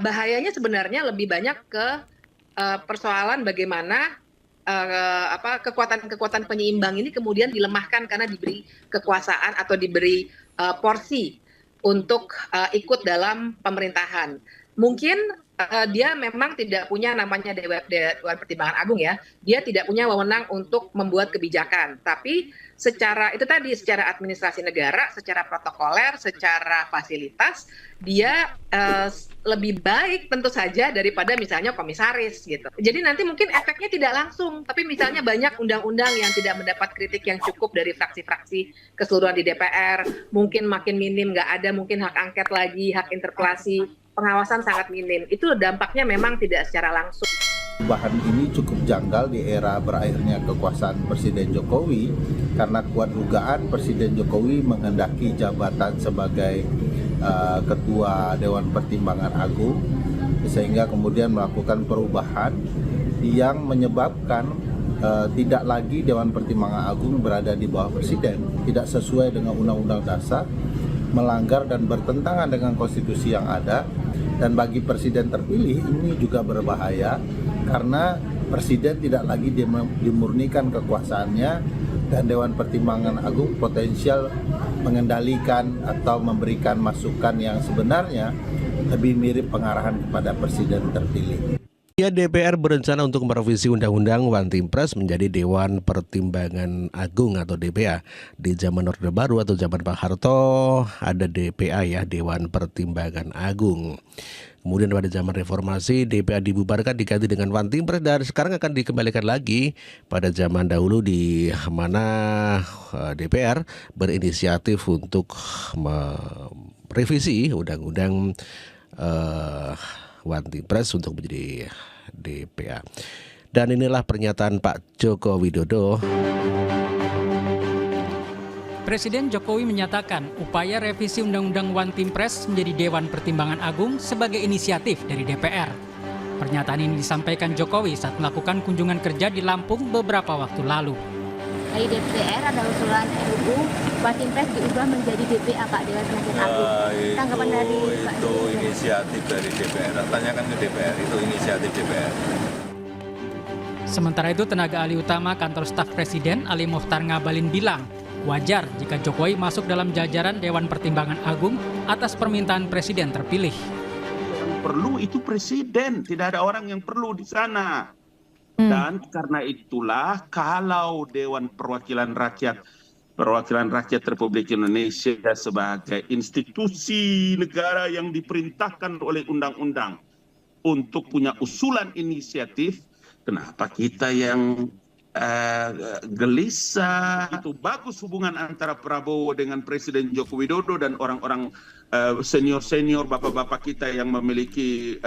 bahayanya sebenarnya lebih banyak ke persoalan bagaimana kekuatan-kekuatan penyeimbang ini kemudian dilemahkan karena diberi kekuasaan atau diberi porsi untuk ikut dalam pemerintahan. Mungkin dia memang tidak punya namanya Dewan Pertimbangan Agung ya. Dia tidak punya wewenang untuk membuat kebijakan. Tapi secara administrasi negara, secara protokoler, secara fasilitas, dia lebih baik tentu saja daripada misalnya komisaris gitu. Jadi nanti mungkin efeknya tidak langsung, tapi misalnya banyak undang-undang yang tidak mendapat kritik yang cukup dari fraksi-fraksi keseluruhan di DPR, mungkin makin minim, nggak ada mungkin hak angket lagi, hak interpelasi, pengawasan sangat minim. Itu dampaknya memang tidak secara langsung. Perubahan ini cukup janggal di era berakhirnya kekuasaan Presiden Jokowi karena kuat dugaan Presiden Jokowi menghendaki jabatan sebagai Ketua Dewan Pertimbangan Agung sehingga kemudian melakukan perubahan yang menyebabkan tidak lagi Dewan Pertimbangan Agung berada di bawah Presiden, tidak sesuai dengan Undang-Undang Dasar, melanggar dan bertentangan dengan konstitusi yang ada. Dan bagi Presiden terpilih ini juga berbahaya karena Presiden tidak lagi dimurnikan kekuasaannya dan Dewan Pertimbangan Agung potensial mengendalikan atau memberikan masukan yang sebenarnya lebih mirip pengarahan kepada Presiden terpilih. Ya, DPR berencana untuk merevisi Undang-Undang Wantimpres menjadi Dewan Pertimbangan Agung atau DPA. Di zaman Orde Baru atau zaman Pak Harto ada DPA ya, Dewan Pertimbangan Agung. Kemudian pada zaman reformasi DPA dibubarkan diganti dengan Wantimpres dan sekarang akan dikembalikan lagi pada zaman dahulu di mana DPR berinisiatif untuk merevisi Undang-Undang Wantimpres untuk menjadi DPA. Dan inilah pernyataan Pak Joko Widodo. Presiden Jokowi menyatakan upaya revisi Undang-Undang Wantimpres menjadi Dewan Pertimbangan Agung sebagai inisiatif dari DPR. Pernyataan ini disampaikan Jokowi saat melakukan kunjungan kerja di Lampung beberapa waktu lalu. Dari DPR ada usulan RUU Wantimpres diubah menjadi DPA, Pak, Dewan Pertimbangan Agung. Tanggapan dari Pak itu inisiatif dari DPR. Tanyakan ke DPR, itu inisiatif DPR. Sementara itu, tenaga ahli utama kantor staf Presiden Ali Mokhtar Ngabalin bilang, wajar jika Jokowi masuk dalam jajaran Dewan Pertimbangan Agung atas permintaan Presiden terpilih. Yang perlu itu Presiden, tidak ada orang yang perlu di sana. Dan karena itulah kalau Dewan Perwakilan Rakyat Republik Indonesia sebagai institusi negara yang diperintahkan oleh undang-undang untuk punya usulan inisiatif, kenapa kita yang gelisah? Itu bagus hubungan antara Prabowo dengan Presiden Joko Widodo dan orang-orang senior-senior bapak-bapak kita yang memiliki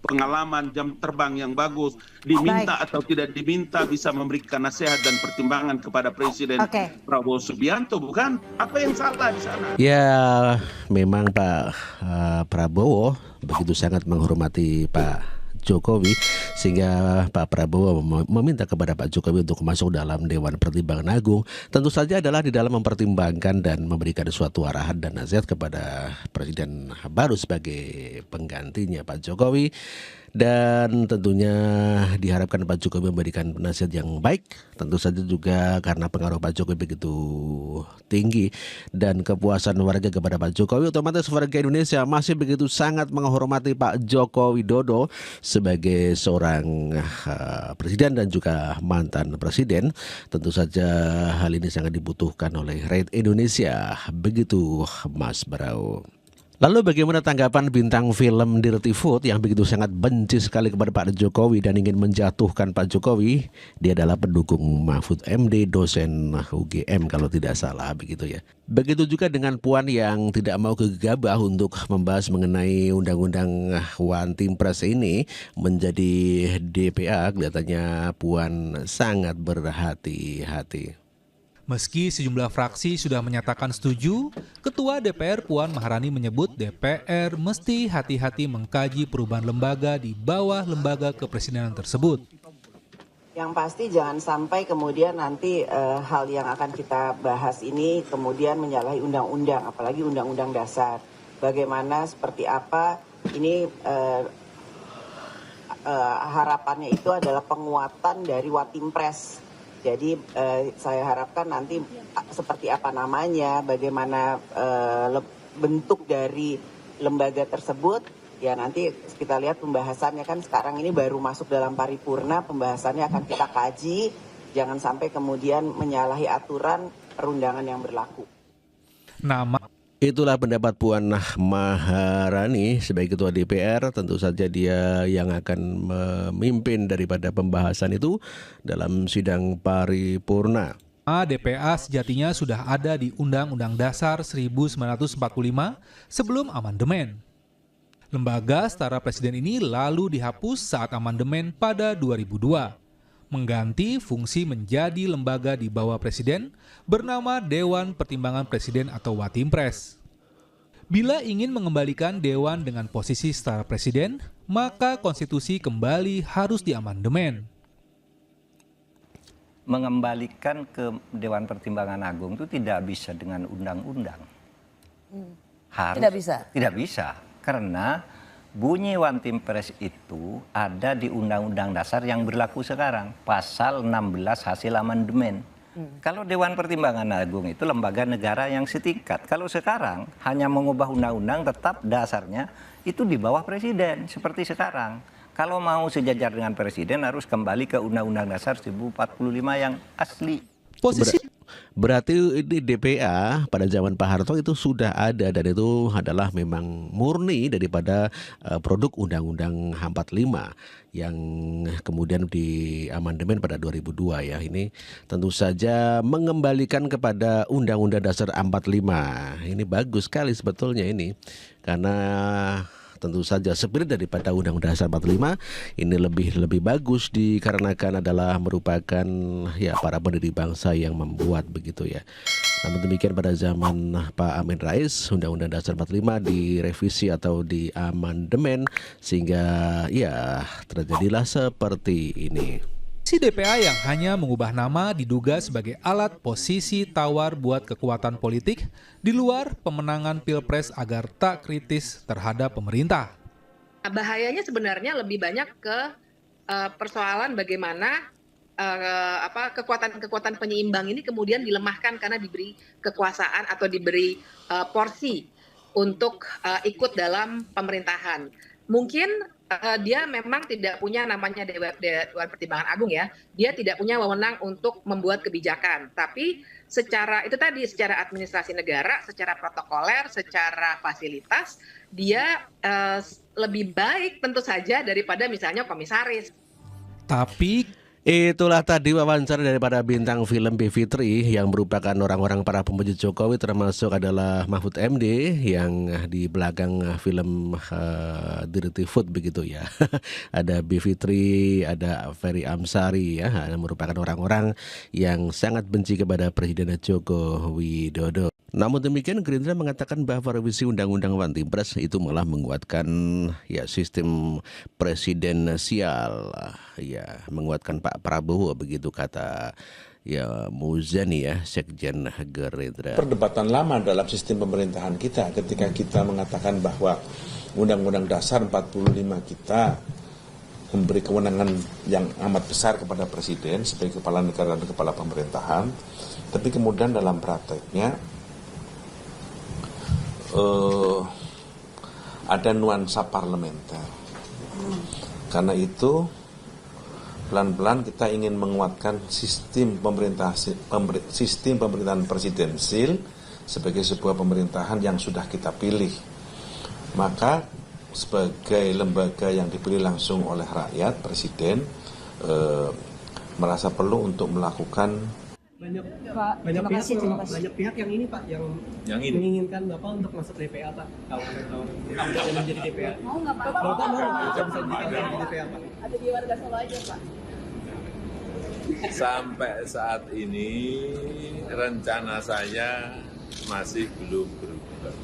pengalaman jam terbang yang bagus, diminta atau tidak diminta bisa memberikan nasihat dan pertimbangan kepada Presiden Prabowo Subianto, bukan? Apa yang salah di sana? Ya, memang Pak Prabowo begitu sangat menghormati Pak Jokowi sehingga Pak Prabowo meminta kepada Pak Jokowi untuk masuk dalam Dewan Pertimbangan Agung. Tentu saja adalah di dalam mempertimbangkan dan memberikan suatu arahan dan nasihat kepada Presiden baru sebagai penggantinya Pak Jokowi. Dan tentunya diharapkan Pak Jokowi memberikan nasihat yang baik. Tentu saja juga karena pengaruh Pak Jokowi begitu tinggi dan kepuasan warga kepada Pak Jokowi, otomatis warga Indonesia masih begitu sangat menghormati Pak Joko Widodo sebagai seorang presiden dan juga mantan presiden. Tentu saja hal ini sangat dibutuhkan oleh rakyat Indonesia. Begitu Mas Brau. Lalu bagaimana tanggapan bintang film Dirty Food yang begitu sangat benci sekali kepada Pak Jokowi dan ingin menjatuhkan Pak Jokowi? Dia adalah pendukung Mahfud MD, dosen UGM kalau tidak salah begitu ya. Begitu juga dengan Puan yang tidak mau gegabah untuk membahas mengenai Undang-Undang Wantimpres ini menjadi DPA. Kelihatannya Puan sangat berhati-hati. Meski sejumlah fraksi sudah menyatakan setuju, Ketua DPR Puan Maharani menyebut DPR mesti hati-hati mengkaji perubahan lembaga di bawah lembaga kepresidenan tersebut. Yang pasti jangan sampai kemudian nanti hal yang akan kita bahas ini kemudian menyalahi undang-undang, apalagi undang-undang dasar. Bagaimana, seperti apa, ini harapannya itu adalah penguatan dari Watimpres. Jadi saya harapkan nanti seperti apa namanya, bagaimana bentuk dari lembaga tersebut, ya nanti kita lihat pembahasannya, kan sekarang ini baru masuk dalam paripurna, pembahasannya akan kita kaji, jangan sampai kemudian menyalahi aturan perundangan yang berlaku. Itulah pendapat Puan Maharani sebagai Ketua DPR. Tentu saja dia yang akan memimpin daripada pembahasan itu dalam sidang paripurna. DPA sejatinya sudah ada di Undang-Undang Dasar 1945 sebelum amandemen. Lembaga setara presiden ini lalu dihapus saat amandemen pada 2002. Mengganti fungsi menjadi lembaga di bawah presiden bernama Dewan Pertimbangan Presiden atau Watimpres. Bila ingin mengembalikan dewan dengan posisi setara presiden, maka konstitusi kembali harus diamandemen. Mengembalikan ke Dewan Pertimbangan Agung itu tidak bisa dengan undang-undang. Tidak bisa, karena bunyi Watimpres itu ada di Undang-Undang Dasar yang berlaku sekarang, pasal 16 hasil amandemen. Kalau Dewan Pertimbangan Agung itu lembaga negara yang setingkat. Kalau sekarang hanya mengubah undang-undang, tetap dasarnya itu di bawah presiden seperti sekarang. Kalau mau sejajar dengan presiden harus kembali ke Undang-Undang Dasar 1045 yang asli. Berarti di DPA pada zaman Pak Harto itu sudah ada, dan itu adalah memang murni daripada produk Undang-Undang 45 yang kemudian diamandemen pada 2002 ya. Ini tentu saja mengembalikan kepada Undang-Undang Dasar 45. Ini bagus sekali sebetulnya ini, karena tentu saja spirit daripada Undang-Undang Dasar 45 ini lebih bagus dikarenakan adalah merupakan ya para pendiri bangsa yang membuat begitu ya. Namun demikian pada zaman Pak Amin Rais Undang-Undang Dasar 45 direvisi atau diamandemen sehingga ya terjadilah seperti ini. Si DPA yang hanya mengubah nama diduga sebagai alat posisi tawar buat kekuatan politik di luar pemenangan Pilpres agar tak kritis terhadap pemerintah. Bahayanya sebenarnya lebih banyak ke persoalan bagaimana kekuatan-kekuatan penyeimbang ini kemudian dilemahkan karena diberi kekuasaan atau diberi porsi untuk ikut dalam pemerintahan. Mungkin dia memang tidak punya namanya Dewan Pertimbangan Agung ya. Dia tidak punya wewenang untuk membuat kebijakan. Tapi secara administrasi negara, secara protokoler, secara fasilitas, dia lebih baik tentu saja daripada misalnya komisaris. Tapi itulah tadi wawancara daripada bintang film Bivitri yang merupakan orang-orang para pemuji Jokowi, termasuk adalah Mahfud MD yang di belakang film Dirty Food begitu ya. Ada Bivitri, ada Ferry Amsari ya, yang merupakan orang-orang yang sangat benci kepada Presiden Joko Widodo. Namun demikian Gerindra mengatakan bahwa revisi Undang-Undang Watimpres itu malah menguatkan ya sistem presidensial, ya menguatkan Pak Prabowo begitu kata ya Muzani ya Sekjen Gerindra. Perdebatan lama dalam sistem pemerintahan kita ketika kita mengatakan bahwa Undang-Undang Dasar 45 kita memberi kewenangan yang amat besar kepada presiden sebagai kepala negara dan kepala pemerintahan, tapi kemudian dalam prakteknya ada nuansa parlementer. Karena itu pelan-pelan kita ingin menguatkan sistem pemerintahan presidensil sebagai sebuah pemerintahan yang sudah kita pilih. Maka sebagai lembaga yang dipilih langsung oleh rakyat, presiden merasa perlu untuk melakukan banyak pihak yang ini Pak yang menginginkan Bapak untuk masuk DPA Pak, yang menjadi DPA. Mau nggak Pak? Bapak mau bisa jadi DPA Pak? Ada di warga Solo aja Pak. Sampai saat ini rencana saya masih belum berubah.